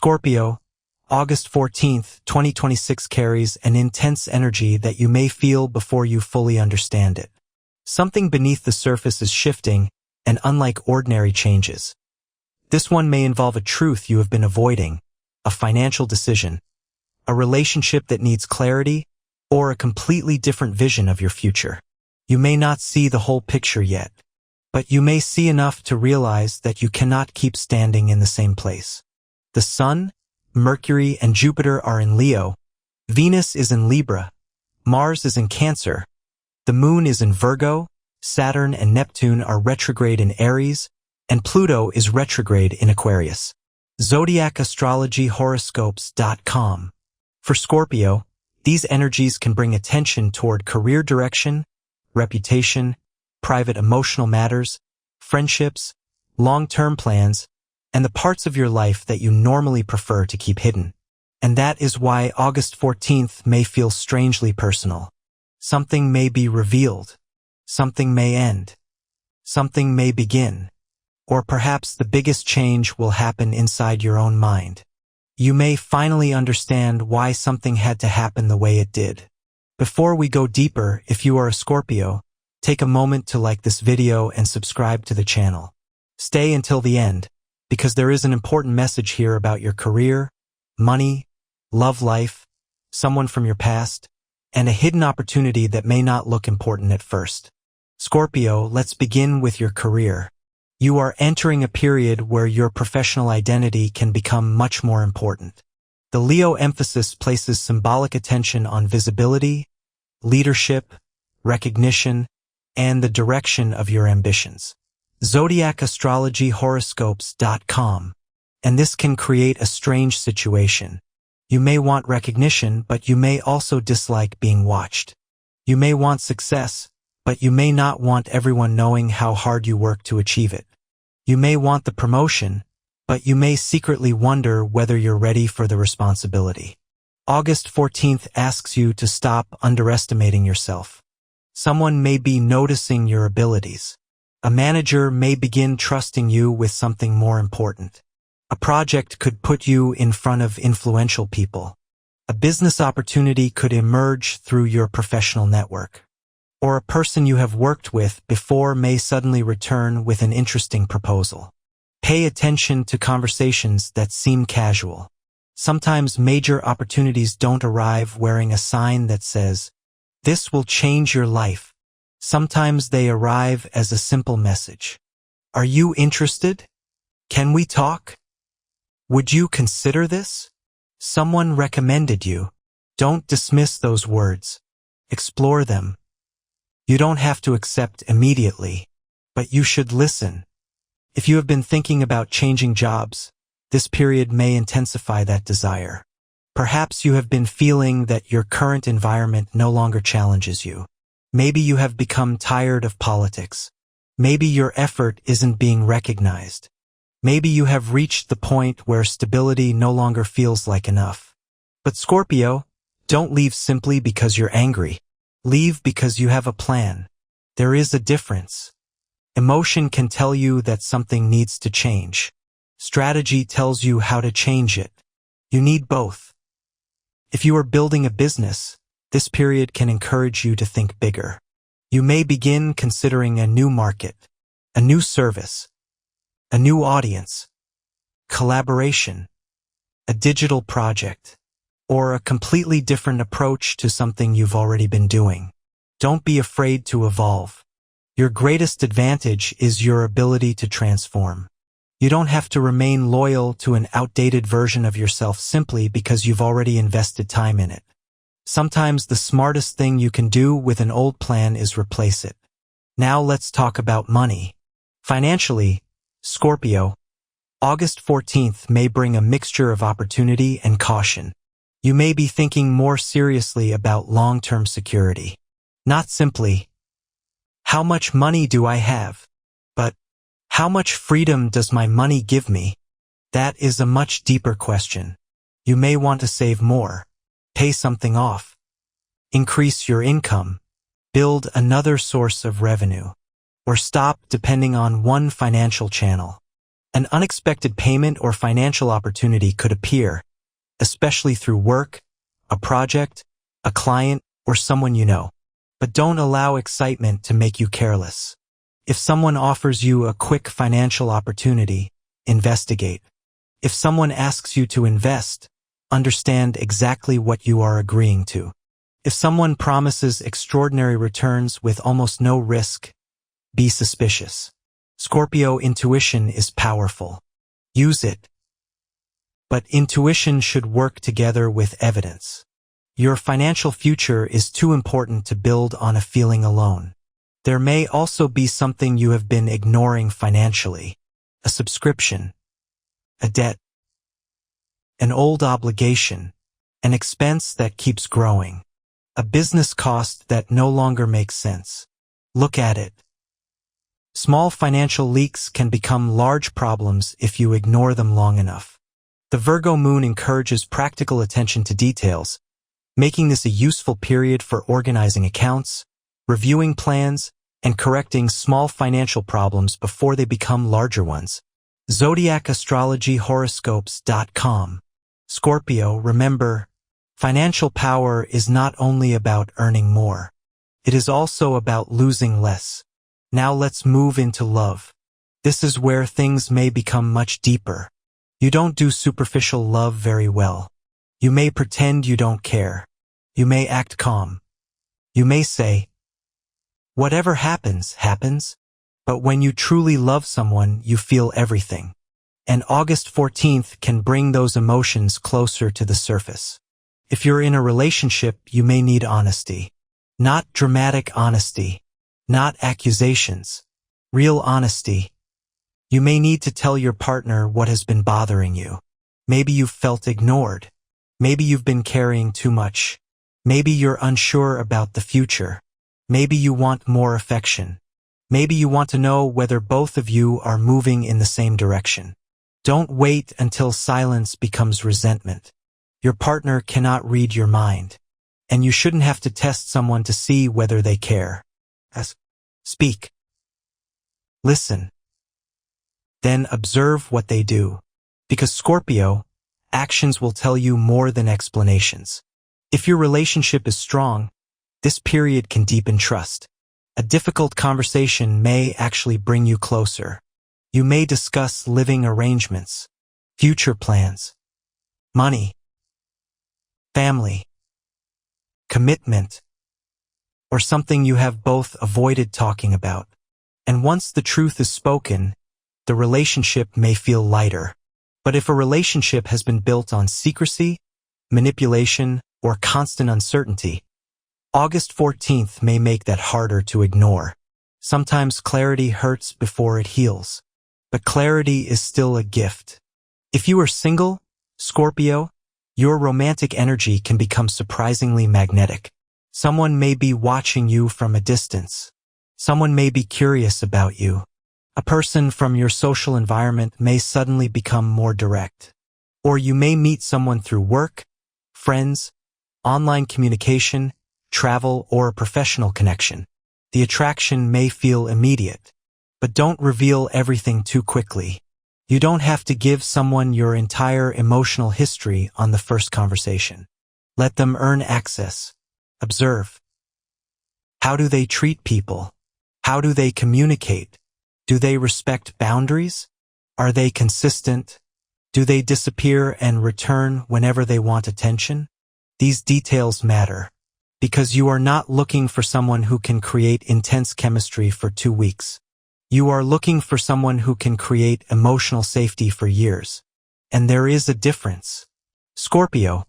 Scorpio, August 14th, 2026 carries an intense energy that you may feel before you fully understand it. Something beneath the surface is shifting, and unlike ordinary changes. This one may involve a truth you have been avoiding, a financial decision, a relationship that needs clarity, or a completely different vision of your future. You may not see the whole picture yet, but you may see enough to realize that you cannot keep standing in the same place. The Sun, Mercury, and Jupiter are in Leo, Venus is in Libra, Mars is in Cancer, the Moon is in Virgo, Saturn and Neptune are retrograde in Aries, and Pluto is retrograde in Aquarius. Zodiac Astrology Horoscopes.com. For Scorpio, these energies can bring attention toward career direction, reputation, private emotional matters, friendships, long-term plans, and the parts of your life that you normally prefer to keep hidden. And that is why August 14th may feel strangely personal. Something may be revealed. Something may end. Something may begin. Or perhaps the biggest change will happen inside your own mind. You may finally understand why something had to happen the way it did. Before we go deeper, if you are a Scorpio, take a moment to like this video and subscribe to the channel. Stay until the end, because there is an important message here about your career, money, love life, someone from your past, and a hidden opportunity that may not look important at first. Scorpio, let's begin with your career. You are entering a period where your professional identity can become much more important. The Leo emphasis places symbolic attention on visibility, leadership, recognition, and the direction of your ambitions. Zodiac Astrology Horoscopes.com. And this can create a strange situation. You may want recognition, but you may also dislike being watched. You may want success, but you may not want everyone knowing how hard you work to achieve it. You may want the promotion, but you may secretly wonder whether you're ready for the responsibility. August 14th asks you to stop underestimating yourself. Someone may be noticing your abilities. A manager may begin trusting you with something more important. A project could put you in front of influential people. A business opportunity could emerge through your professional network. Or a person you have worked with before may suddenly return with an interesting proposal. Pay attention to conversations that seem casual. Sometimes major opportunities don't arrive wearing a sign that says, "This will change your life." Sometimes they arrive as a simple message. Are you interested? Can we talk? Would you consider this? Someone recommended you. Don't dismiss those words. Explore them. You don't have to accept immediately, but you should listen. If you have been thinking about changing jobs, this period may intensify that desire. Perhaps you have been feeling that your current environment no longer challenges you. Maybe you have become tired of politics. Maybe your effort isn't being recognized. Maybe you have reached the point where stability no longer feels like enough. But Scorpio, don't leave simply because you're angry. Leave because you have a plan. There is a difference. Emotion can tell you that something needs to change. Strategy tells you how to change it. You need both. If you are building a business, this period can encourage you to think bigger. You may begin considering a new market, a new service, a new audience, collaboration, a digital project, or a completely different approach to something you've already been doing. Don't be afraid to evolve. Your greatest advantage is your ability to transform. You don't have to remain loyal to an outdated version of yourself simply because you've already invested time in it. Sometimes the smartest thing you can do with an old plan is replace it. Now let's talk about money. Financially, Scorpio, August 14th may bring a mixture of opportunity and caution. You may be thinking more seriously about long-term security. Not simply, how much money do I have? But, how much freedom does my money give me? That is a much deeper question. You may want to save more, pay something off, increase your income, build another source of revenue, or stop depending on one financial channel. An unexpected payment or financial opportunity could appear, especially through work, a project, a client, or someone you know. But don't allow excitement to make you careless. If someone offers you a quick financial opportunity, investigate. If someone asks you to invest, understand exactly what you are agreeing to. If someone promises extraordinary returns with almost no risk, be suspicious. Scorpio, intuition is powerful. Use it. But intuition should work together with evidence. Your financial future is too important to build on a feeling alone. There may also be something you have been ignoring financially. A subscription, a debt, an old obligation, an expense that keeps growing, a business cost that no longer makes sense. Look at it. Small financial leaks can become large problems if you ignore them long enough. The Virgo moon encourages practical attention to details, making this a useful period for organizing accounts, reviewing plans, and correcting small financial problems before they become larger ones. Zodiac Astrology Horoscopes.com. Scorpio, remember, financial power is not only about earning more. It is also about losing less. Now let's move into love. This is where things may become much deeper. You don't do superficial love very well. You may pretend you don't care. You may act calm. You may say, whatever happens, happens. But when you truly love someone, you feel everything. And August 14th can bring those emotions closer to the surface. If you're in a relationship, you may need honesty. Not dramatic honesty. Not accusations. Real honesty. You may need to tell your partner what has been bothering you. Maybe you've felt ignored. Maybe you've been carrying too much. Maybe you're unsure about the future. Maybe you want more affection. Maybe you want to know whether both of you are moving in the same direction. Don't wait until silence becomes resentment. Your partner cannot read your mind, and you shouldn't have to test someone to see whether they care. Speak. Listen. Then observe what they do. Because Scorpio, actions will tell you more than explanations. If your relationship is strong, this period can deepen trust. A difficult conversation may actually bring you closer. You may discuss living arrangements, future plans, money, family, commitment, or something you have both avoided talking about. And once the truth is spoken, the relationship may feel lighter. But if a relationship has been built on secrecy, manipulation, or constant uncertainty, August 14th may make that harder to ignore. Sometimes clarity hurts before it heals. But clarity is still a gift. If you are single, Scorpio, your romantic energy can become surprisingly magnetic. Someone may be watching you from a distance. Someone may be curious about you. A person from your social environment may suddenly become more direct. Or you may meet someone through work, friends, online communication, travel, or a professional connection. The attraction may feel immediate. But don't reveal everything too quickly. You don't have to give someone your entire emotional history on the first conversation. Let them earn access. Observe. How do they treat people? How do they communicate? Do they respect boundaries? Are they consistent? Do they disappear and return whenever they want attention? These details matter, because you are not looking for someone who can create intense chemistry for 2 weeks. You are looking for someone who can create emotional safety for years. And there is a difference. Scorpio,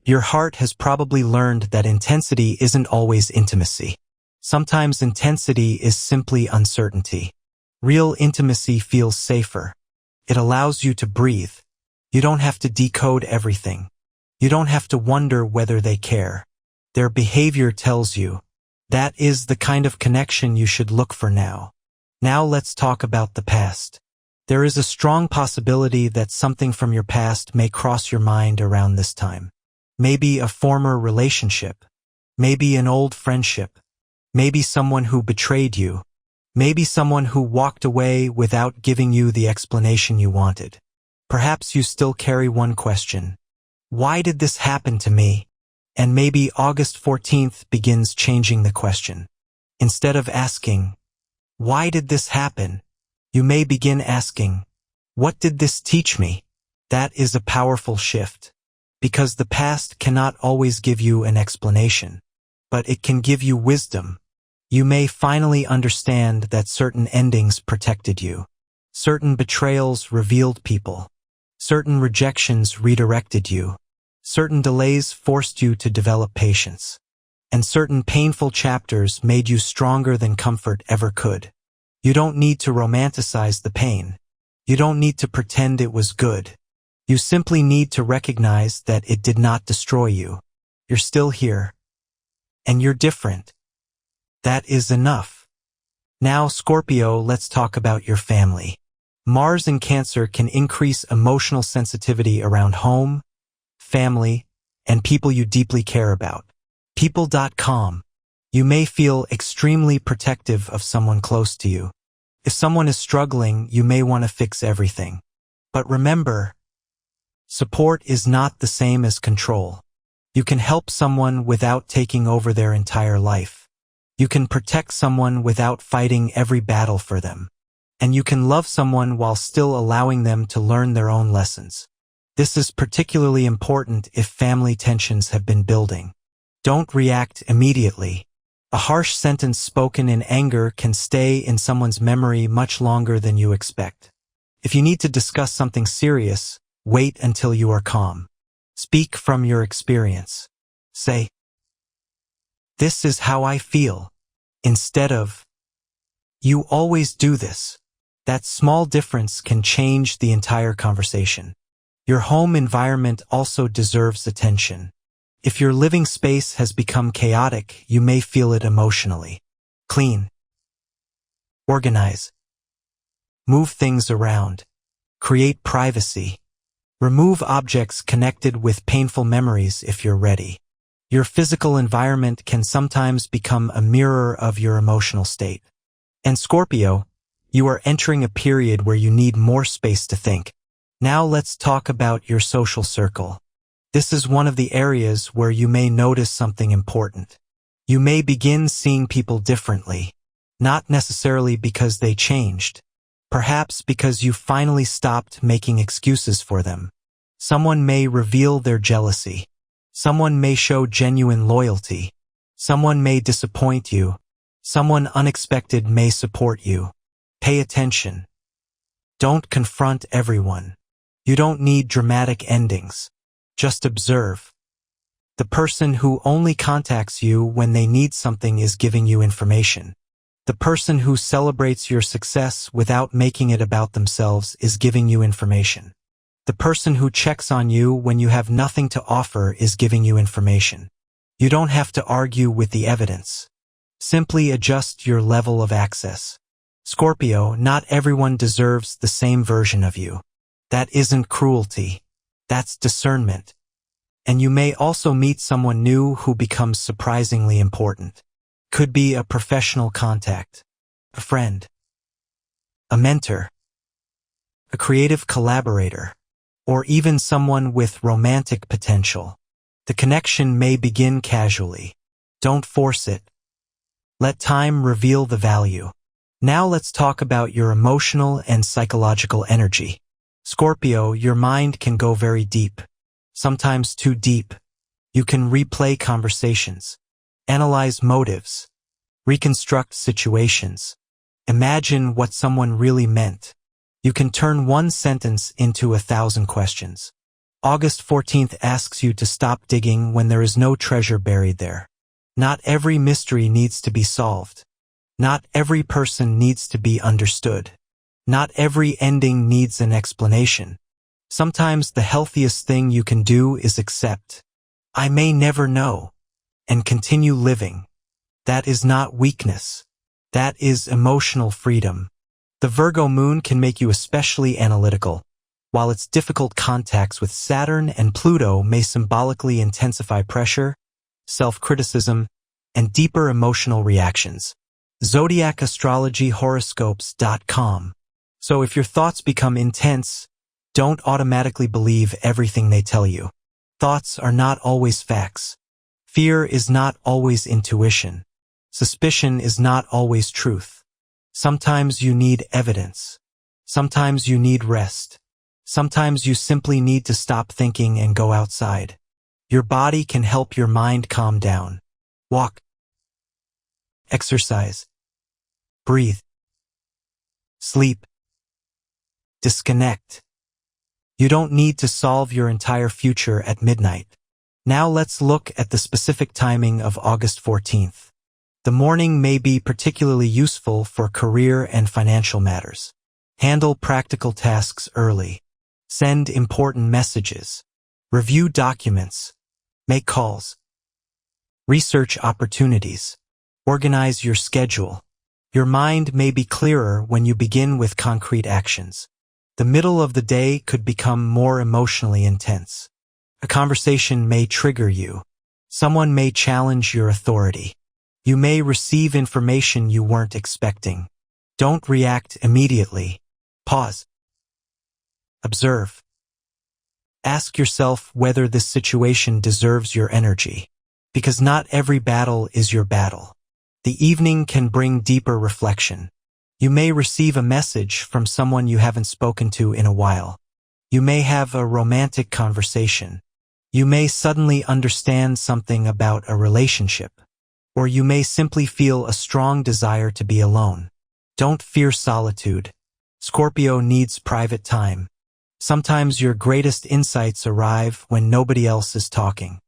your heart has probably learned that intensity isn't always intimacy. Sometimes intensity is simply uncertainty. Real intimacy feels safer. It allows you to breathe. You don't have to decode everything. You don't have to wonder whether they care. Their behavior tells you. That is the kind of connection you should look for now. Now let's talk about the past. There is a strong possibility that something from your past may cross your mind around this time. Maybe a former relationship. Maybe an old friendship. Maybe someone who betrayed you. Maybe someone who walked away without giving you the explanation you wanted. Perhaps you still carry one question. Why did this happen to me? And maybe August 14th begins changing the question. Instead of asking, why did this happen? You may begin asking, what did this teach me? That is a powerful shift. Because the past cannot always give you an explanation, but it can give you wisdom. You may finally understand that certain endings protected you. Certain betrayals revealed people. Certain rejections redirected you. Certain delays forced you to develop patience. And certain painful chapters made you stronger than comfort ever could. You don't need to romanticize the pain. You don't need to pretend it was good. You simply need to recognize that it did not destroy you. You're still here. And you're different. That is enough. Now, Scorpio, let's talk about your family. Mars in Cancer can increase emotional sensitivity around home, family, and people you deeply care about. People.com. You may feel extremely protective of someone close to you. If someone is struggling, you may want to fix everything. But remember, support is not the same as control. You can help someone without taking over their entire life. You can protect someone without fighting every battle for them. And you can love someone while still allowing them to learn their own lessons. This is particularly important if family tensions have been building. Don't react immediately. A harsh sentence spoken in anger can stay in someone's memory much longer than you expect. If you need to discuss something serious, wait until you are calm. Speak from your experience. Say, "This is how I feel," instead of, "You always do this." That small difference can change the entire conversation. Your home environment also deserves attention. If your living space has become chaotic, you may feel it emotionally. Clean. Organize. Move things around. Create privacy. Remove objects connected with painful memories if you're ready. Your physical environment can sometimes become a mirror of your emotional state. And Scorpio, you are entering a period where you need more space to think. Now let's talk about your social circle. This is one of the areas where you may notice something important. You may begin seeing people differently, not necessarily because they changed, perhaps because you finally stopped making excuses for them. Someone may reveal their jealousy. Someone may show genuine loyalty. Someone may disappoint you. Someone unexpected may support you. Pay attention. Don't confront everyone. You don't need dramatic endings. Just observe. The person who only contacts you when they need something is giving you information. The person who celebrates your success without making it about themselves is giving you information. The person who checks on you when you have nothing to offer is giving you information. You don't have to argue with the evidence. Simply adjust your level of access. Scorpio, not everyone deserves the same version of you. That isn't cruelty. That's discernment. And you may also meet someone new who becomes surprisingly important. Could be a professional contact, a friend, a mentor, a creative collaborator, or even someone with romantic potential. The connection may begin casually. Don't force it. Let time reveal the value. Now let's talk about your emotional and psychological energy. Scorpio, your mind can go very deep, sometimes too deep. You can replay conversations, analyze motives, reconstruct situations, imagine what someone really meant. You can turn one sentence into 1,000 questions. August 14th asks you to stop digging when there is no treasure buried there. Not every mystery needs to be solved. Not every person needs to be understood. Not every ending needs an explanation. Sometimes the healthiest thing you can do is accept, "I may never know," and continue living. That is not weakness. That is emotional freedom. The Virgo moon can make you especially analytical, while its difficult contacts with Saturn and Pluto may symbolically intensify pressure, self-criticism, and deeper emotional reactions. zodiacastrologyhoroscopes.com. So if your thoughts become intense, don't automatically believe everything they tell you. Thoughts are not always facts. Fear is not always intuition. Suspicion is not always truth. Sometimes you need evidence. Sometimes you need rest. Sometimes you simply need to stop thinking and go outside. Your body can help your mind calm down. Walk. Exercise. Breathe. Sleep. Disconnect. You don't need to solve your entire future at midnight. Now let's look at the specific timing of August 14th. The morning may be particularly useful for career and financial matters. Handle practical tasks early. Send important messages. Review documents. Make calls. Research opportunities. Organize your schedule. Your mind may be clearer when you begin with concrete actions. The middle of the day could become more emotionally intense. A conversation may trigger you. Someone may challenge your authority. You may receive information you weren't expecting. Don't react immediately. Pause. Observe. Ask yourself whether this situation deserves your energy, because not every battle is your battle. The evening can bring deeper reflection. You may receive a message from someone you haven't spoken to in a while. You may have a romantic conversation. You may suddenly understand something about a relationship. Or you may simply feel a strong desire to be alone. Don't fear solitude. Scorpio needs private time. Sometimes your greatest insights arrive when nobody else is talking.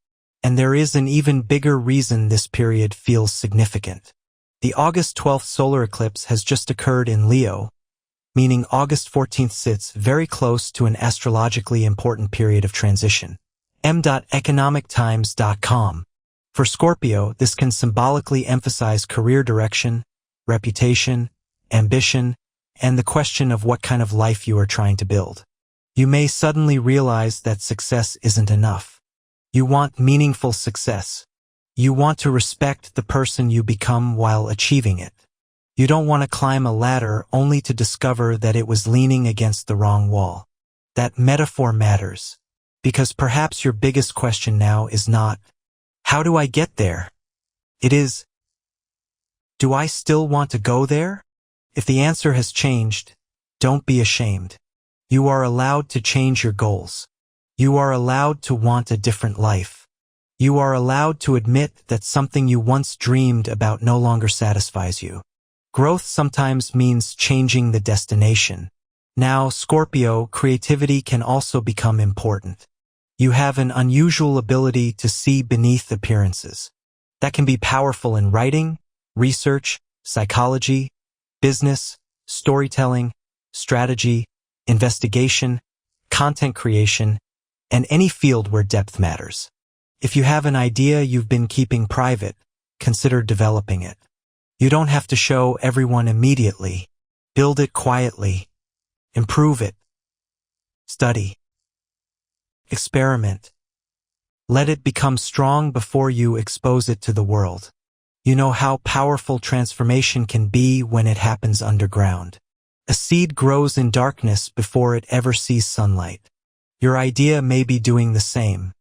And there is an even bigger reason this period feels significant. The August 12th solar eclipse has just occurred in Leo, meaning August 14th sits very close to an astrologically important period of transition. m.economictimes.com. For Scorpio, this can symbolically emphasize career direction, reputation, ambition, and the question of what kind of life you are trying to build. You may suddenly realize that success isn't enough. You want meaningful success. You want to respect the person you become while achieving it. You don't want to climb a ladder only to discover that it was leaning against the wrong wall. That metaphor matters, because perhaps your biggest question now is not, how do I get there? It is, do I still want to go there? If the answer has changed, don't be ashamed. You are allowed to change your goals. You are allowed to want a different life. You are allowed to admit that something you once dreamed about no longer satisfies you. Growth sometimes means changing the destination. Now, Scorpio, creativity can also become important. You have an unusual ability to see beneath appearances. That can be powerful in writing, research, psychology, business, storytelling, strategy, investigation, content creation, and any field where depth matters. If you have an idea you've been keeping private, consider developing it. You don't have to show everyone immediately. Build it quietly. Improve it. Study. Experiment. Let it become strong before you expose it to the world. You know how powerful transformation can be when it happens underground. A seed grows in darkness before it ever sees sunlight. Your idea may be doing the same.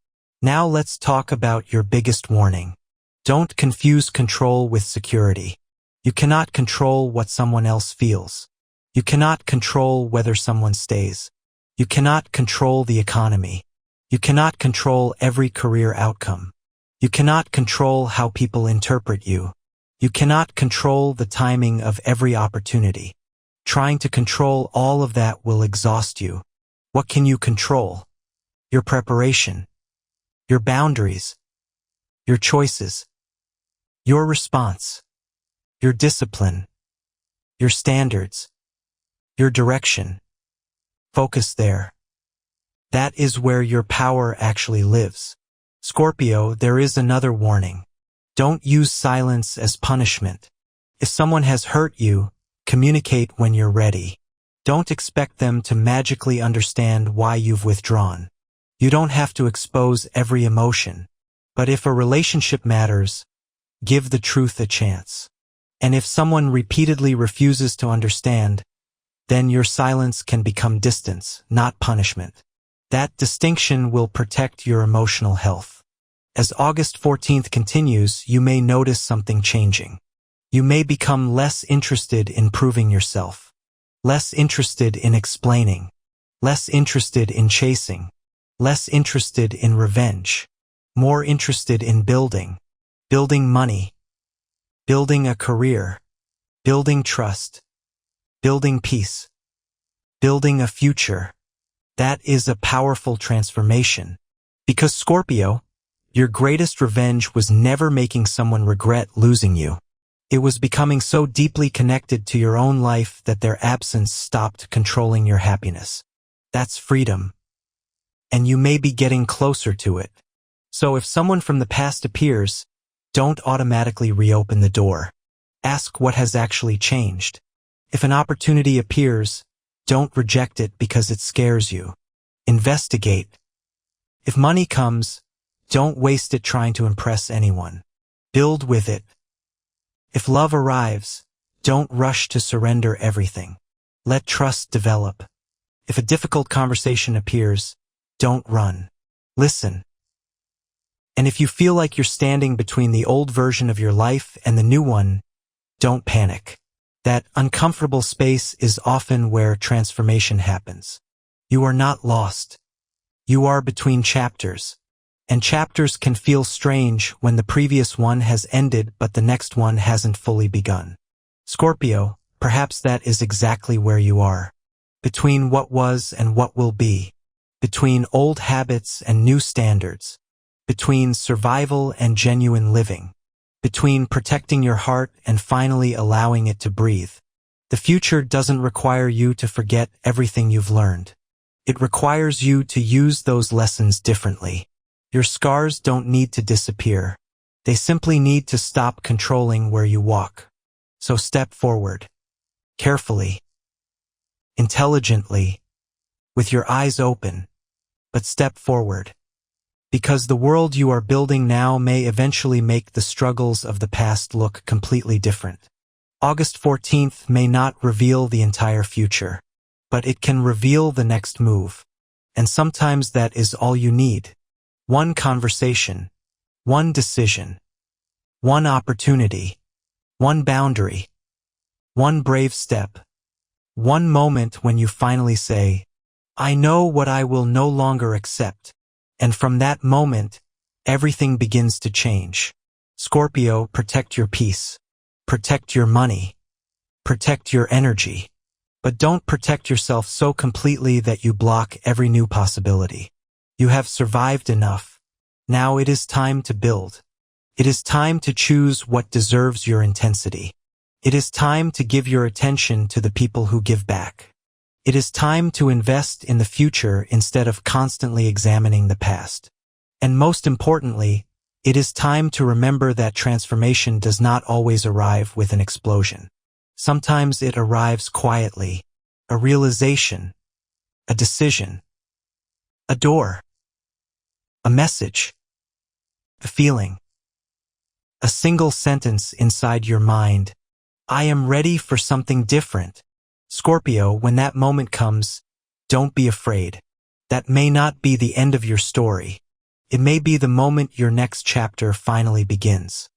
Now let's talk about your biggest warning. Don't confuse control with security. You cannot control what someone else feels. You cannot control whether someone stays. You cannot control the economy. You cannot control every career outcome. You cannot control how people interpret you. You cannot control the timing of every opportunity. Trying to control all of that will exhaust you. What can you control? Your preparation, your boundaries, your choices, your response, your discipline, your standards, your direction. Focus there. That is where your power actually lives. Scorpio, there is another warning. Don't use silence as punishment. If someone has hurt you, communicate when you're ready. Don't expect them to magically understand why you've withdrawn. You don't have to expose every emotion. But if a relationship matters, give the truth a chance. And if someone repeatedly refuses to understand, then your silence can become distance, not punishment. That distinction will protect your emotional health. As August 14th continues, you may notice something changing. You may become less interested in proving yourself, less interested in explaining, less interested in chasing, less interested in revenge, more interested in building money, building a career, building trust, building peace, building a future. That is a powerful transformation. Because Scorpio, your greatest revenge was never making someone regret losing you. It was becoming so deeply connected to your own life that their absence stopped controlling your happiness. That's freedom. And you may be getting closer to it. So if someone from the past appears, don't automatically reopen the door. Ask what has actually changed. If an opportunity appears, don't reject it because it scares you. Investigate. If money comes, don't waste it trying to impress anyone. Build with it. If love arrives, don't rush to surrender everything. Let trust develop. If a difficult conversation appears, don't run. Listen. And if you feel like you're standing between the old version of your life and the new one, don't panic. That uncomfortable space is often where transformation happens. You are not lost. You are between chapters. And chapters can feel strange when the previous one has ended but the next one hasn't fully begun. Scorpio, perhaps that is exactly where you are. Between what was and what will be. Between old habits and new standards. Between survival and genuine living. Between protecting your heart and finally allowing it to breathe. The future doesn't require you to forget everything you've learned. It requires you to use those lessons differently. Your scars don't need to disappear. They simply need to stop controlling where you walk. So step forward. Carefully. Intelligently. With your eyes open. But step forward. Because the world you are building now may eventually make the struggles of the past look completely different. August 14th may not reveal the entire future, but it can reveal the next move. And sometimes that is all you need. One conversation, one decision, one opportunity, one boundary, one brave step, one moment when you finally say, I know what I will no longer accept. And from that moment, everything begins to change. Scorpio, protect your peace. Protect your money. Protect your energy. But don't protect yourself so completely that you block every new possibility. You have survived enough. Now it is time to build. It is time to choose what deserves your intensity. It is time to give your attention to the people who give back. It is time to invest in the future instead of constantly examining the past. And most importantly, it is time to remember that transformation does not always arrive with an explosion. Sometimes it arrives quietly, a realization, a decision, a door, a message, a feeling, a single sentence inside your mind. I am ready for something different. Scorpio, when that moment comes, don't be afraid. That may not be the end of your story. It may be the moment your next chapter finally begins.